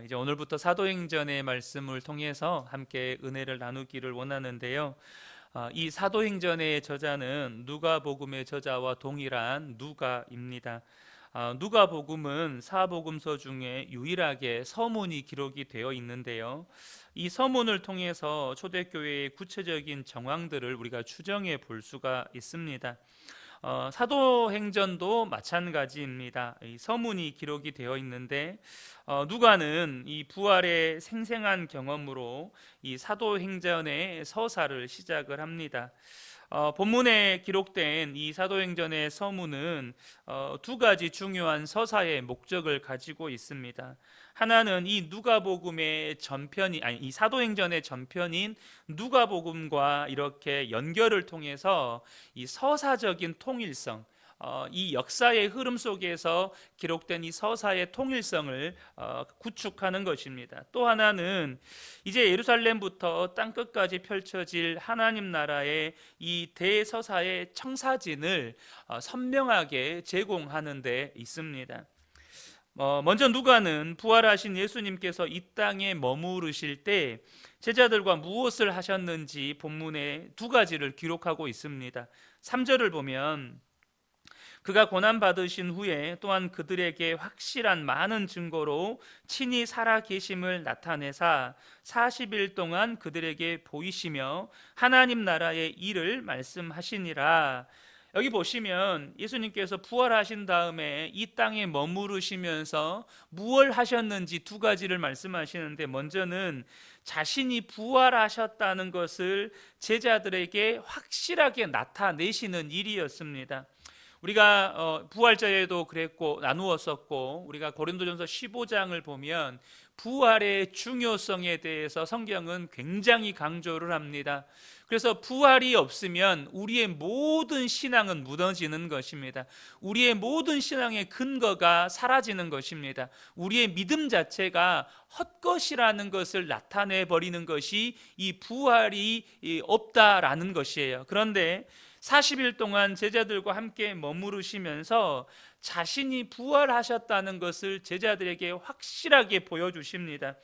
이제 오늘부터 사도행전의 말씀을 통해서 함께 은혜를 나누기를 원하는데요. 이 사도행전의 저자는 누가복음의 저자와 동일한 누가입니다. 누가복음은 사복음서 중에 유일하게 서문이 기록이 되어 있는데요. 이 서문을 통해서 초대교회의 구체적인 정황들을 우리가 추정해 볼 수가 있습니다. 사도행전도 마찬가지입니다. 이 서문이 기록이 되어 있는데 누가는 이 부활의 생생한 경험으로 이 사도행전의 서사를 시작을 합니다. 본문에 기록된 이 사도행전의 서문은 두 가지 중요한 서사의 목적을 가지고 있습니다. 하나는 이 누가복음의 전편이 아니 이 사도행전의 전편인 누가복음과 이렇게 연결을 통해서 이 서사적인 통일성, 이 역사의 흐름 속에서 기록된 이 서사의 통일성을 구축하는 것입니다. 또 하나는 이제 예루살렘부터 땅끝까지 펼쳐질 하나님 나라의 이 대서사의 청사진을 선명하게 제공하는 데 있습니다. 먼저 누가는 부활하신 예수님께서 이 땅에 머무르실 때 제자들과 무엇을 하셨는지 본문에 두 가지를 기록하고 있습니다. 3절을 보면 그가 고난받으신 후에 또한 그들에게 확실한 많은 증거로 친히 살아 계심을 나타내사 40일 동안 그들에게 보이시며 하나님 나라의 일을 말씀하시니라. 여기 보시면 예수님께서 부활하신 다음에 이 땅에 머무르시면서 무엇을 하셨는지 두 가지를 말씀하시는데, 먼저는 자신이 부활하셨다는 것을 제자들에게 확실하게 나타내시는 일이었습니다. 우리가 부활절에도 그랬고 나누었었고, 우리가 고린도전서 15장을 보면 부활의 중요성에 대해서 성경은 굉장히 강조를 합니다. 그래서 부활이 없으면 우리의 모든 신앙은 무너지는 것입니다. 우리의 모든 신앙의 근거가 사라지는 것입니다. 우리의 믿음 자체가 헛것이라는 것을 나타내 버리는 것이 이 부활이 없다라는 것이에요. 그런데 40일 동안 제자들과 함께 머무르시면서 자신이 부활하셨다는 것을 제자들에게 확실하게 보여주십니다.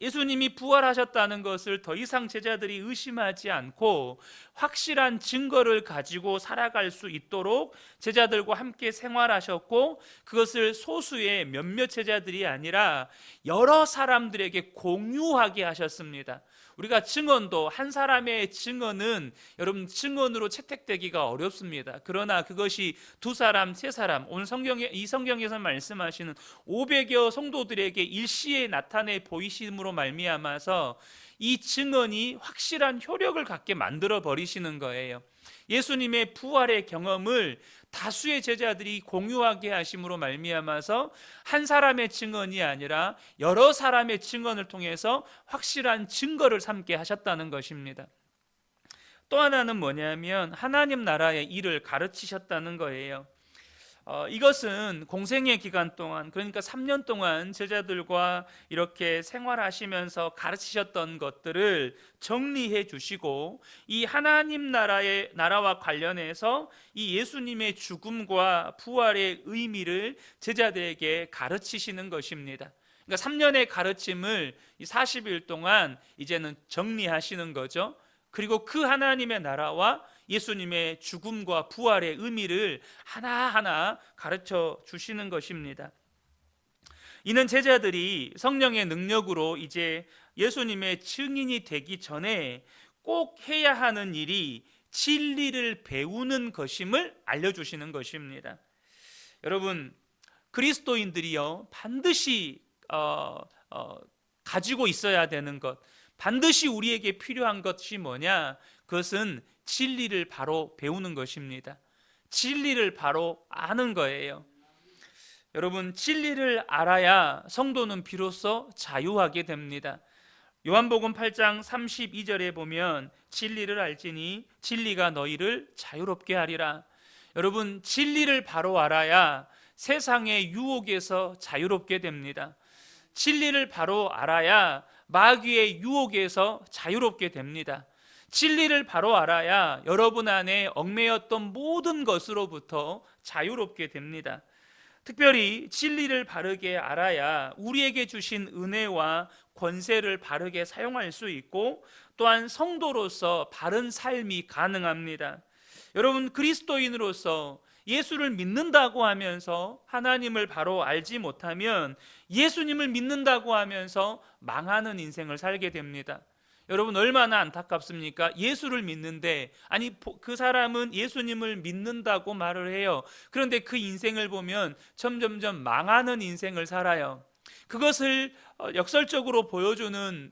예수님이 부활하셨다는 것을 더 이상 제자들이 의심하지 않고 확실한 증거를 가지고 살아갈 수 있도록 제자들과 함께 생활하셨고, 그것을 소수의 몇몇 제자들이 아니라 여러 사람들에게 공유하게 하셨습니다. 우리가 증언도, 한 사람의 증언은 여러분 증언으로 채택되기가 어렵습니다. 그러나 그것이 두 사람, 세 사람, 오늘 이 성경에서 말씀하시는 500여 성도들에게 일시에 나타내 보이심으로 말미암아서 이 증언이 확실한 효력을 갖게 만들어 버리시는 거예요. 예수님의 부활의 경험을 다수의 제자들이 공유하게 하심으로 말미암아서 한 사람의 증언이 아니라 여러 사람의 증언을 통해서 확실한 증거를 삼게 하셨다는 것입니다. 또 하나는 뭐냐면 하나님 나라의 일을 가르치셨다는 거예요. 이것은 공생의 기간 동안, 그러니까 3년 동안 제자들과 이렇게 생활하시면서 가르치셨던 것들을 정리해 주시고, 이 하나님 나라와 관련해서 이 예수님의 죽음과 부활의 의미를 제자들에게 가르치시는 것입니다. 그러니까 3년의 가르침을 이 40일 동안 이제는 정리하시는 거죠. 그리고 그 하나님의 나라와 예수님의 죽음과 부활의 의미를 하나하나 가르쳐 주시는 것입니다. 이는 제자들이 성령의 능력으로 이제 예수님의 증인이 되기 전에 꼭 해야 하는 일이 진리를 배우는 것임을 알려주시는 것입니다. 여러분, 그리스도인들이요 반드시 가지고 있어야 되는 것, 반드시 우리에게 필요한 것이 뭐냐? 그것은 진리를 바로 배우는 것입니다. 진리를 바로 아는 거예요. 여러분, 진리를 알아야 성도는 비로소 자유하게 됩니다. 요한복음 8장 32절에 보면 진리를 알지니 진리가 너희를 자유롭게 하리라. 여러분, 진리를 바로 알아야 세상의 유혹에서 자유롭게 됩니다. 진리를 바로 알아야 마귀의 유혹에서 자유롭게 됩니다. 진리를 바로 알아야 여러분 안에 얽매였던 모든 것으로부터 자유롭게 됩니다. 특별히 진리를 바르게 알아야 우리에게 주신 은혜와 권세를 바르게 사용할 수 있고 또한 성도로서 바른 삶이 가능합니다. 여러분, 그리스도인으로서 예수를 믿는다고 하면서 하나님을 바로 알지 못하면 예수님을 믿는다고 하면서 망하는 인생을 살게 됩니다. 여러분, 얼마나 안타깝습니까? 예수를 믿는데, 아니 그 사람은 예수님을 믿는다고 말을 해요. 그런데 그 인생을 보면 점점점 망하는 인생을 살아요. 그것을 역설적으로 보여주는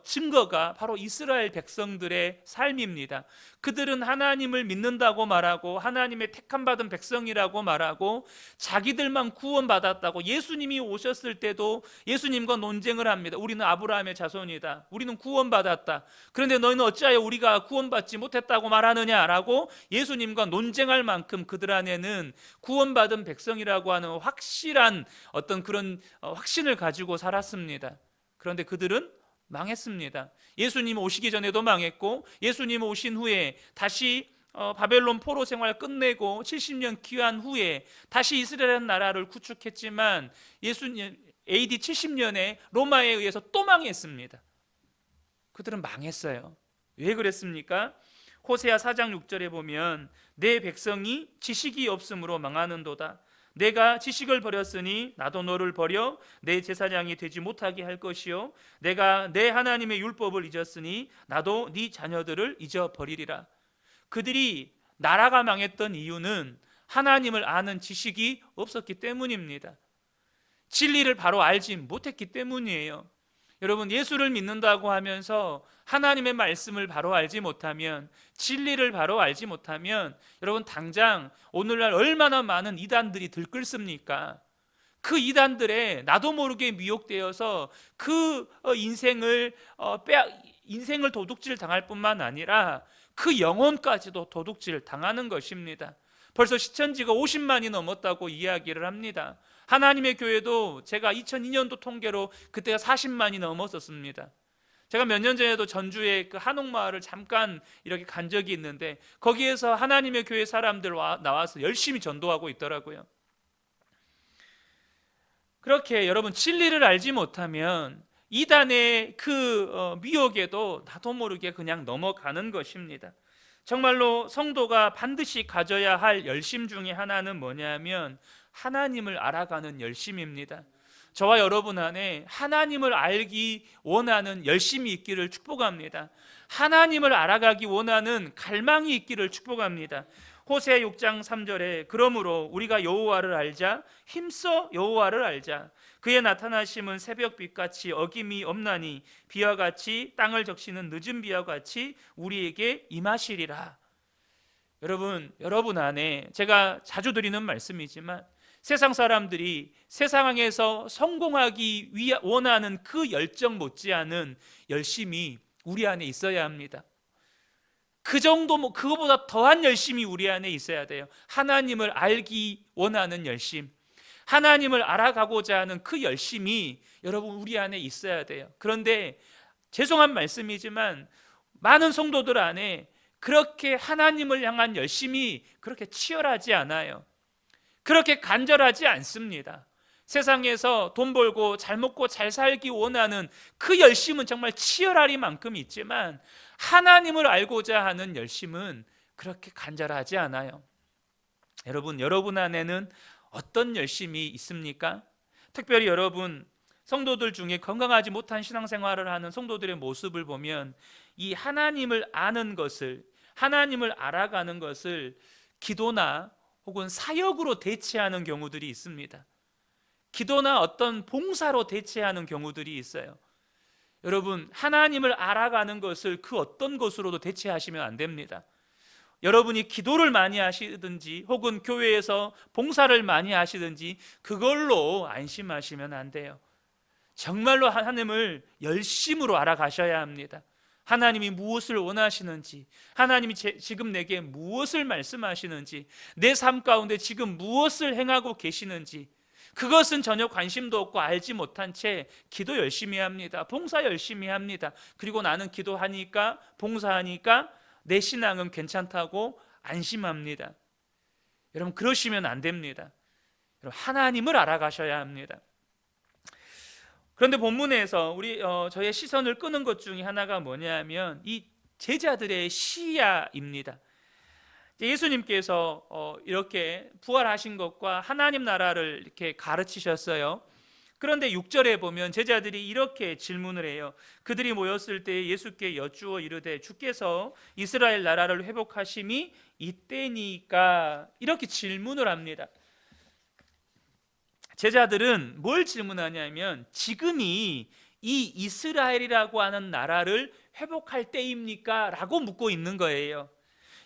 증거가 바로 이스라엘 백성들의 삶입니다. 그들은 하나님을 믿는다고 말하고 하나님의 택함받은 백성이라고 말하고 자기들만 구원받았다고, 예수님이 오셨을 때도 예수님과 논쟁을 합니다. 우리는 아브라함의 자손이다, 우리는 구원받았다, 그런데 너희는 어찌하여 우리가 구원받지 못했다고 말하느냐라고 예수님과 논쟁할 만큼 그들 안에는 구원받은 백성이라고 하는 확실한 어떤 그런 확신을 가지고 살았습니다. 그런데 그들은 망했습니다. 예수님 오시기 전에도 망했고 예수님 오신 후에 다시 바벨론 포로 생활 끝내고 70년 귀환 후에 다시 이스라엘 나라를 구축했지만 예수님 AD 70년에 로마에 의해서 또 망했습니다. 그들은 망했어요. 왜 그랬습니까? 호세아 4장 6절에 보면 내 백성이 지식이 없으므로 망하는도다. 내가 지식을 버렸으니 나도 너를 버려 내 제사장이 되지 못하게 할 것이요 내가 내 하나님의 율법을 잊었으니 나도 네 자녀들을 잊어버리리라. 그들이 나라가 망했던 이유는 하나님을 아는 지식이 없었기 때문입니다. 진리를 바로 알지 못했기 때문이에요. 여러분, 예수를 믿는다고 하면서 하나님의 말씀을 바로 알지 못하면, 진리를 바로 알지 못하면 여러분, 당장 오늘날 얼마나 많은 이단들이 들끓습니까? 그 이단들에 나도 모르게 미혹되어서 그 인생을 도둑질 당할 뿐만 아니라 그 영혼까지도 도둑질 당하는 것입니다. 벌써 시천지가 50만이 넘었다고 이야기를 합니다. 하나님의 교회도 제가 2002년도 통계로 그때가 40만이 넘었었습니다. 제가 몇 년 전에도 전주에 그 한옥마을을 잠깐 이렇게 간 적이 있는데 거기에서 하나님의 교회 사람들 나와서 열심히 전도하고 있더라고요. 그렇게 여러분, 진리를 알지 못하면 이단의 그 미혹에도 나도 모르게 그냥 넘어가는 것입니다. 정말로 성도가 반드시 가져야 할 열심 중에 하나는 뭐냐면 하나님을 알아가는 열심입니다. 저와 여러분 안에 하나님을 알기 원하는 열심이 있기를 축복합니다. 하나님을 알아가기 원하는 갈망이 있기를 축복합니다. 호세아 6장 3절에 그러므로 우리가 여호와를 알자, 힘써 여호와를 알자. 그의 나타나심은 새벽빛같이 어김이 없나니 비와 같이 땅을 적시는 늦은 비와 같이 우리에게 임하시리라. 여러분 안에 제가 자주 드리는 말씀이지만 세상 사람들이 세상에서 성공하기 원하는 그 열정 못지않은 열심이 우리 안에 있어야 합니다. 그 정도, 그거보다 더한 열심이 우리 안에 있어야 돼요. 하나님을 알기 원하는 열심, 하나님을 알아가고자 하는 그 열심이 여러분 우리 안에 있어야 돼요. 그런데 죄송한 말씀이지만 많은 성도들 안에 그렇게 하나님을 향한 열심이 그렇게 치열하지 않아요. 그렇게 간절하지 않습니다. 세상에서 돈 벌고 잘 먹고 잘 살기 원하는 그 열심은 정말 치열하리만큼 있지만 하나님을 알고자 하는 열심은 그렇게 간절하지 않아요. 여러분 안에는 어떤 열심이 있습니까? 특별히 여러분 성도들 중에 건강하지 못한 신앙생활을 하는 성도들의 모습을 보면 이 하나님을 아는 것을, 하나님을 알아가는 것을 기도나 혹은 사역으로 대체하는 경우들이 있습니다. 기도나 어떤 봉사로 대체하는 경우들이 있어요. 여러분, 하나님을 알아가는 것을 그 어떤 것으로도 대체하시면 안 됩니다. 여러분이 기도를 많이 하시든지 혹은 교회에서 봉사를 많이 하시든지 그걸로 안심하시면 안 돼요. 정말로 하나님을 열심으로 알아가셔야 합니다. 하나님이 무엇을 원하시는지, 하나님이 지금 내게 무엇을 말씀하시는지, 내 삶 가운데 지금 무엇을 행하고 계시는지, 그것은 전혀 관심도 없고 알지 못한 채 기도 열심히 합니다. 봉사 열심히 합니다. 그리고 나는 기도하니까, 봉사하니까 내 신앙은 괜찮다고 안심합니다. 여러분, 그러시면 안 됩니다. 하나님을 알아가셔야 합니다. 그런데 본문에서 저의 시선을 끄는 것 중에 하나가 뭐냐면 이 제자들의 시야입니다. 예수님께서 이렇게 부활하신 것과 하나님 나라를 이렇게 가르치셨어요. 그런데 6절에 보면 제자들이 이렇게 질문을 해요. 그들이 모였을 때 예수께 여쭈어 이르되 주께서 이스라엘 나라를 회복하심이 이때니까, 이렇게 질문을 합니다. 제자들은 뭘 질문하냐면 지금이 이 이스라엘이라고 하는 나라를 회복할 때입니까? 라고 묻고 있는 거예요.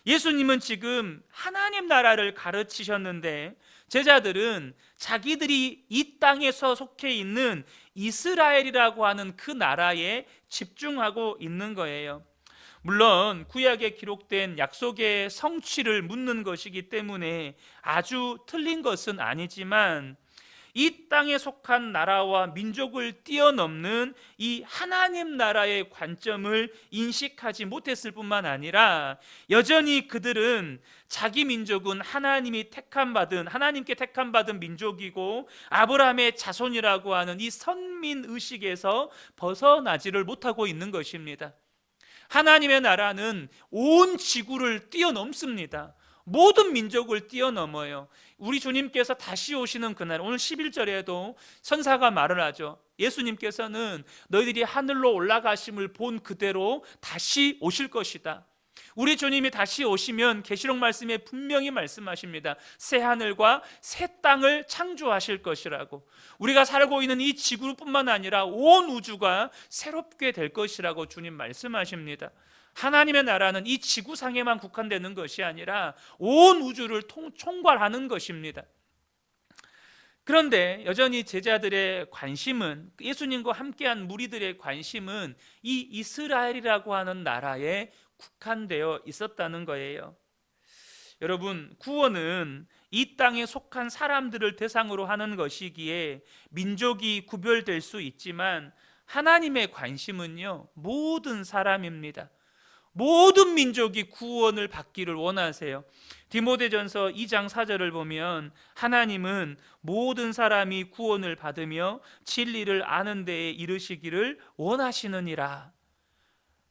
예수님은 지금 하나님 나라를 가르치셨는데 제자들은 자기들이 이 땅에서 속해 있는 이스라엘이라고 하는 그 나라에 집중하고 있는 거예요. 물론 구약에 기록된 약속의 성취를 묻는 것이기 때문에 아주 틀린 것은 아니지만 이 땅에 속한 나라와 민족을 뛰어넘는 이 하나님 나라의 관점을 인식하지 못했을 뿐만 아니라 여전히 그들은 자기 민족은 하나님께 택함 받은 민족이고 아브라함의 자손이라고 하는 이 선민 의식에서 벗어나지를 못하고 있는 것입니다. 하나님의 나라는 온 지구를 뛰어넘습니다. 모든 민족을 뛰어넘어요. 우리 주님께서 다시 오시는 그날, 오늘 11절에도 선사가 말을 하죠. 예수님께서는 너희들이 하늘로 올라가심을 본 그대로 다시 오실 것이다. 우리 주님이 다시 오시면 계시록 말씀에 분명히 말씀하십니다. 새 하늘과 새 땅을 창조하실 것이라고. 우리가 살고 있는 이 지구뿐만 아니라 온 우주가 새롭게 될 것이라고 주님 말씀하십니다. 하나님의 나라는 이 지구상에만 국한되는 것이 아니라 온 우주를 총괄하는 것입니다. 그런데 여전히 제자들의 관심은, 예수님과 함께한 무리들의 관심은 이 이스라엘이라고 하는 나라에 국한되어 있었다는 거예요. 여러분, 구원은 이 땅에 속한 사람들을 대상으로 하는 것이기에 민족이 구별될 수 있지만 하나님의 관심은요, 모든 사람입니다. 모든 민족이 구원을 받기를 원하세요. 디모데전서 2장 4절을 보면 하나님은 모든 사람이 구원을 받으며 진리를 아는 데에 이르시기를 원하시느니라.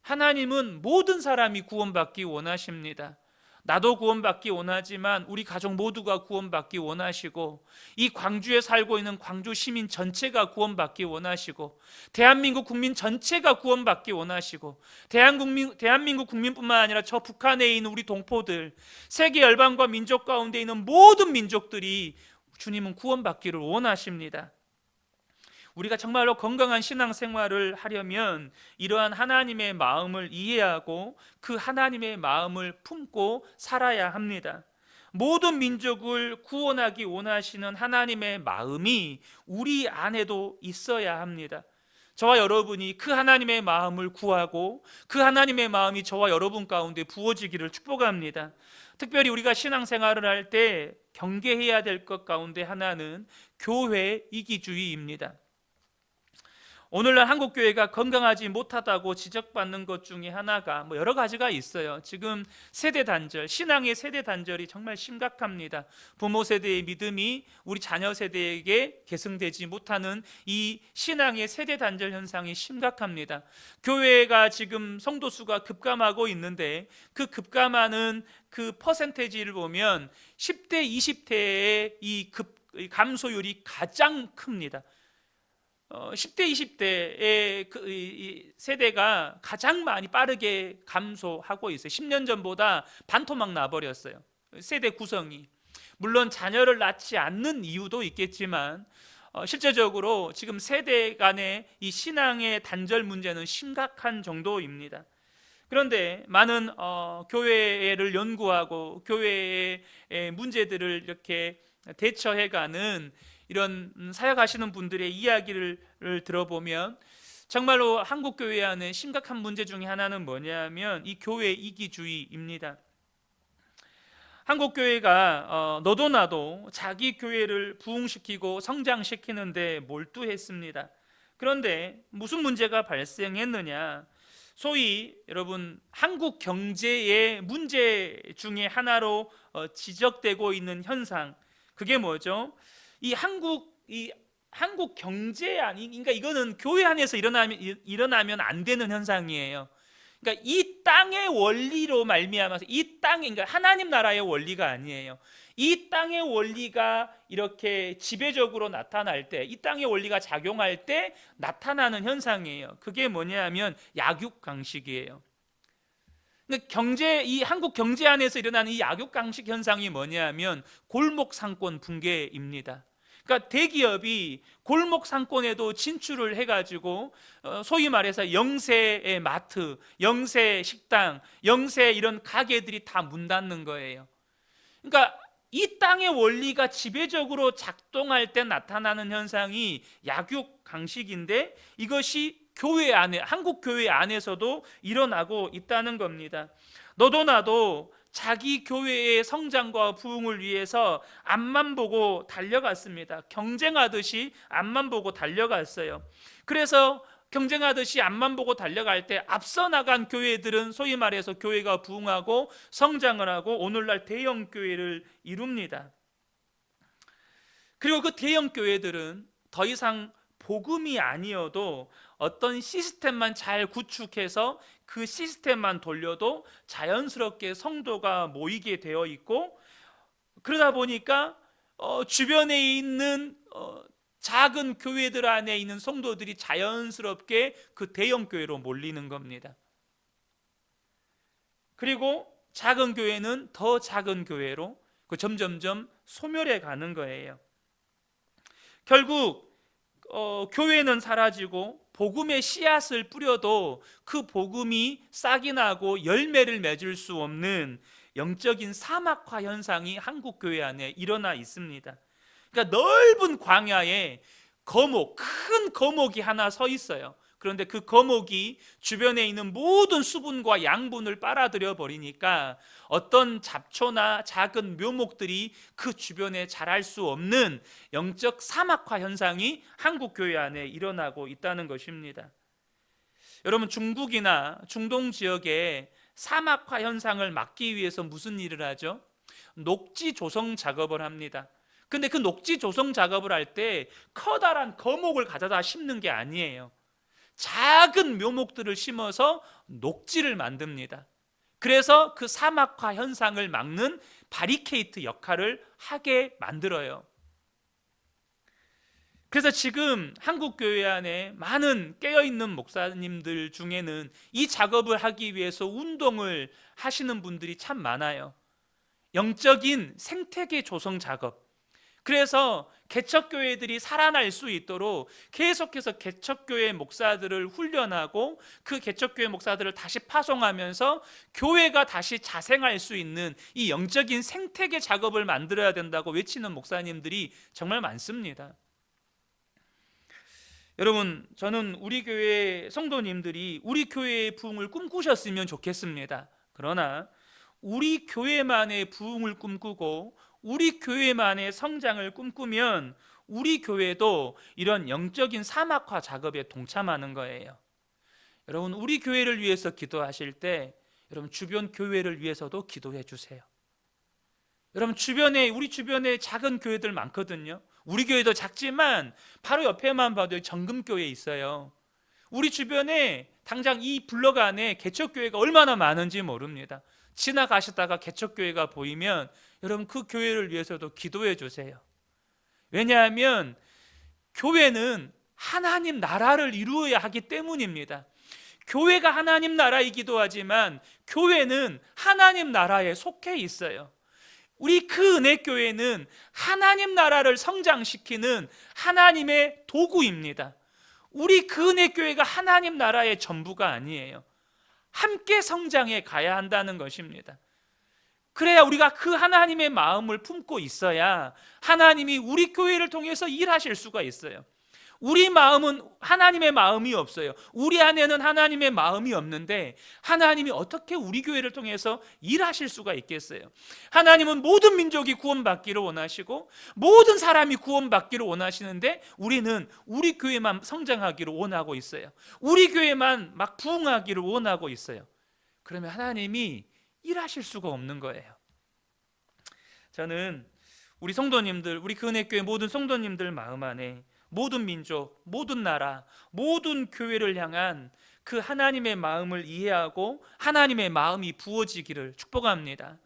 하나님은 모든 사람이 구원받기 원하십니다. 나도 구원받기 원하지만 우리 가족 모두가 구원받기 원하시고 이 광주에 살고 있는 광주 시민 전체가 구원받기 원하시고 대한민국 국민 전체가 구원받기 원하시고 대한민국 국민뿐만 아니라 저 북한에 있는 우리 동포들, 세계 열방과 민족 가운데 있는 모든 민족들이 주님은 구원받기를 원하십니다. 우리가 정말로 건강한 신앙생활을 하려면 이러한 하나님의 마음을 이해하고 그 하나님의 마음을 품고 살아야 합니다. 모든 민족을 구원하기 원하시는 하나님의 마음이 우리 안에도 있어야 합니다. 저와 여러분이 그 하나님의 마음을 구하고 그 하나님의 마음이 저와 여러분 가운데 부어지기를 축복합니다. 특별히 우리가 신앙생활을 할 때 경계해야 될 것 가운데 하나는 교회 이기주의입니다. 오늘날 한국교회가 건강하지 못하다고 지적받는 것 중에 하나가 여러 가지가 있어요. 지금 세대 단절, 신앙의 세대 단절이 정말 심각합니다. 부모 세대의 믿음이 우리 자녀 세대에게 계승되지 못하는 이 신앙의 세대 단절 현상이 심각합니다. 교회가 지금 성도 수가 급감하고 있는데 그 급감하는 그 퍼센테이지를 보면 10대, 20대의 이 감소율이 가장 큽니다. 10대, 20대의 이 세대가 가장 많이 빠르게 감소하고 있어요. 10년 전보다 반토막 나버렸어요. 세대 구성이. 물론 자녀를 낳지 않는 이유도 있겠지만 실제적으로 지금 세대 간의 이 신앙의 단절 문제는 심각한 정도입니다. 그런데 많은 교회를 연구하고 교회의 문제들을 이렇게 대처해가는 이런 사역하시는 분들의 이야기를 들어보면 정말로 한국교회 안에 심각한 문제 중에 하나는 뭐냐면 이 교회 이기주의입니다. 한국교회가 너도 나도 자기 교회를 부흥시키고 성장시키는데 몰두했습니다. 그런데 무슨 문제가 발생했느냐? 소위 여러분 한국 경제의 문제 중에 하나로 지적되고 있는 현상, 그게 뭐죠? 한국 경제 그러니까 이거는 교회 안에서 일어나면 안 되는 현상이에요. 그러니까 이 땅의 원리로 말미암아서 그러니까 하나님 나라의 원리가 아니에요. 이 땅의 원리가 이렇게 지배적으로 나타날 때, 이 땅의 원리가 작용할 때 나타나는 현상이에요. 그게 뭐냐면 약육강식이에요. 이 한국 경제 안에서 일어나는 이 약육강식 현상이 뭐냐면 골목 상권 붕괴입니다. 그러니까 대기업이 골목 상권에도 진출을 해가지고 소위 말해서 영세의 마트, 영세 식당, 영세 이런 가게들이 다 문 닫는 거예요. 그러니까 이 땅의 원리가 지배적으로 작동할 때 나타나는 현상이 약육강식인데, 이것이 교회 안에, 한국 교회 안에서도 일어나고 있다는 겁니다. 너도 나도 자기 교회의 성장과 부흥을 위해서 앞만 보고 달려갔습니다. 경쟁하듯이 앞만 보고 달려갔어요. 그래서 경쟁하듯이 앞만 보고 달려갈 때 앞서 나간 교회들은 소위 말해서 교회가 부흥하고 성장을 하고 오늘날 대형 교회를 이룹니다. 그리고 그 대형 교회들은 더 이상 복음이 아니어도 어떤 시스템만 잘 구축해서 그 시스템만 돌려도 자연스럽게 성도가 모이게 되어 있고, 그러다 보니까 주변에 있는 작은 교회들 안에 있는 성도들이 자연스럽게 그 대형 교회로 몰리는 겁니다. 그리고 작은 교회는 더 작은 교회로 점점점 소멸해 가는 거예요. 결국 교회는 사라지고 복음의 씨앗을 뿌려도 그 복음이 싹이 나고 열매를 맺을 수 없는 영적인 사막화 현상이 한국 교회 안에 일어나 있습니다. 그러니까 넓은 광야에 큰 거목이 하나 서 있어요. 그런데 그 거목이 주변에 있는 모든 수분과 양분을 빨아들여 버리니까 어떤 잡초나 작은 묘목들이 그 주변에 자랄 수 없는 영적 사막화 현상이 한국 교회 안에 일어나고 있다는 것입니다. 여러분, 중국이나 중동 지역에 사막화 현상을 막기 위해서 무슨 일을 하죠? 녹지 조성 작업을 합니다. 근데 그 녹지 조성 작업을 할 때 커다란 거목을 가져다 심는 게 아니에요. 작은 묘목들을 심어서 녹지를 만듭니다. 그래서 그 사막화 현상을 막는 바리케이트 역할을 하게 만들어요. 그래서 지금 한국 교회 안에 많은 깨어있는 목사님들 중에는 이 작업을 하기 위해서 운동을 하시는 분들이 참 많아요. 영적인 생태계 조성 작업. 그래서 개척교회들이 살아날 수 있도록 계속해서 개척교회 목사들을 훈련하고 그 개척교회 목사들을 다시 파송하면서 교회가 다시 자생할 수 있는 이 영적인 생태계 작업을 만들어야 된다고 외치는 목사님들이 정말 많습니다. 여러분, 저는 우리 교회 성도님들이 우리 교회의 부흥을 꿈꾸셨으면 좋겠습니다. 그러나 우리 교회만의 부흥을 꿈꾸고 우리 교회만의 성장을 꿈꾸면 우리 교회도 이런 영적인 사막화 작업에 동참하는 거예요. 여러분, 우리 교회를 위해서 기도하실 때 여러분 주변 교회를 위해서도 기도해 주세요. 여러분, 우리 주변에 작은 교회들 많거든요. 우리 교회도 작지만 바로 옆에만 봐도 정금교회 있어요. 우리 주변에 당장 이 블록 안에 개척교회가 얼마나 많은지 모릅니다. 지나가시다가 개척교회가 보이면 여러분 그 교회를 위해서도 기도해 주세요. 왜냐하면 교회는 하나님 나라를 이루어야 하기 때문입니다. 교회가 하나님 나라이기도 하지만 교회는 하나님 나라에 속해 있어요. 우리 그 은혜교회는 하나님 나라를 성장시키는 하나님의 도구입니다. 우리 그 은혜교회가 하나님 나라의 전부가 아니에요. 함께 성장해 가야 한다는 것입니다. 그래야 우리가 그 하나님의 마음을 품고 있어야 하나님이 우리 교회를 통해서 일하실 수가 있어요. 우리 마음은 하나님의 마음이 없어요. 우리 안에는 하나님의 마음이 없는데 하나님이 어떻게 우리 교회를 통해서 일하실 수가 있겠어요? 하나님은 모든 민족이 구원받기를 원하시고 모든 사람이 구원받기를 원하시는데 우리는 우리 교회만 성장하기를 원하고 있어요. 우리 교회만 막 부흥하기를 원하고 있어요. 그러면 하나님이 일하실 수가 없는 거예요. 저는 우리 성도님들, 우리 근혜교회 모든 성도님들 마음 안에 모든 민족, 모든 나라, 모든 교회를 향한 그 하나님의 마음을 이해하고 하나님의 마음이 부어지기를 축복합니다.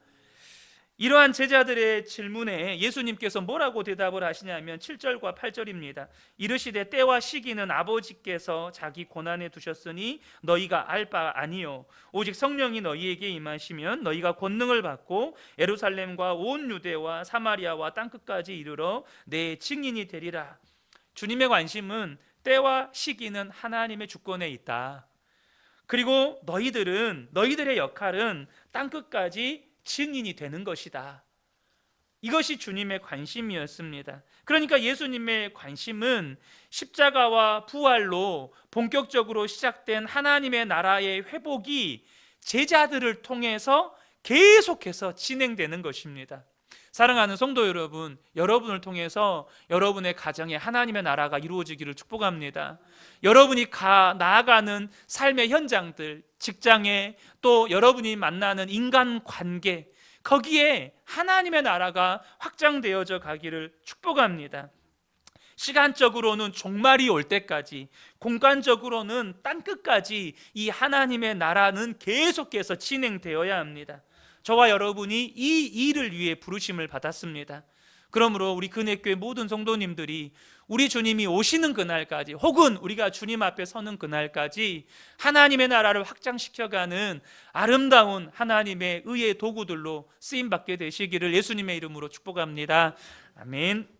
이러한 제자들의 질문에 예수님께서 뭐라고 대답을 하시냐면 7절과 8절입니다. 이르시되 때와 시기는 아버지께서 자기 고난에 두셨으니 너희가 알 바 아니요 오직 성령이 너희에게 임하시면 너희가 권능을 받고 예루살렘과 온 유대와 사마리아와 땅끝까지 이르러 내 증인이 되리라. 주님의 관심은 때와 시기는 하나님의 주권에 있다. 그리고 너희들의 역할은 땅끝까지 증인이 되는 것이다. 이것이 주님의 관심이었습니다. 그러니까 예수님의 관심은 십자가와 부활로 본격적으로 시작된 하나님의 나라의 회복이 제자들을 통해서 계속해서 진행되는 것입니다. 사랑하는 성도 여러분, 여러분을 통해서 여러분의 가정에 하나님의 나라가 이루어지기를 축복합니다. 여러분이 나아가는 삶의 현장들, 직장에, 또 여러분이 만나는 인간관계, 거기에 하나님의 나라가 확장되어져 가기를 축복합니다. 시간적으로는 종말이 올 때까지, 공간적으로는 땅끝까지 이 하나님의 나라는 계속해서 진행되어야 합니다. 저와 여러분이 이 일을 위해 부르심을 받았습니다. 그러므로 우리 근혜교회 모든 성도님들이 우리 주님이 오시는 그날까지, 혹은 우리가 주님 앞에 서는 그날까지 하나님의 나라를 확장시켜가는 아름다운 하나님의 의의 도구들로 쓰임받게 되시기를 예수님의 이름으로 축복합니다. 아멘.